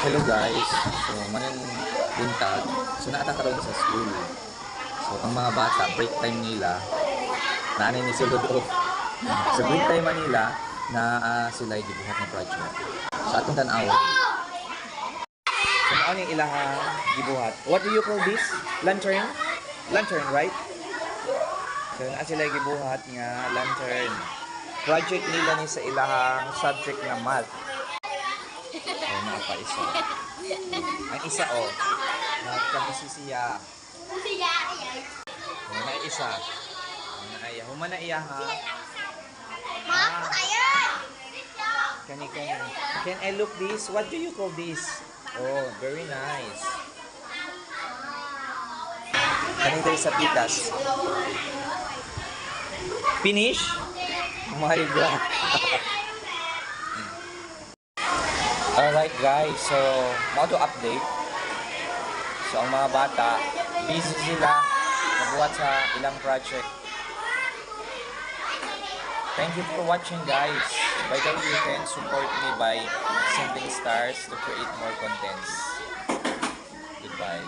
Hello guys, so manang buntag, so naatakaroon sa school. So ang mga bata, break time nila, nanay ni sulod o. So break time nila na sila gibuhat ng project. Sa atong tanaw. So ano yung ilaha gibuhat? What do you call this? Lantern? Lantern, right? So naa sila gibuhat nga lantern. Project nila ni sa ilahang subject na math. So naa pa isa. Ang isa nagkabisisiya. So na isa. Humana iya ha. Kani. Can I look this? What do you call this? Oh, very nice. Kani tayo sa pitas. Finish? Oh my God. Alright guys, so mau to update. So ang mga bata, busy sila magbuhat sa ilang project. Thank you for watching guys. By the way, you can support me by sending stars to create more contents. Goodbye.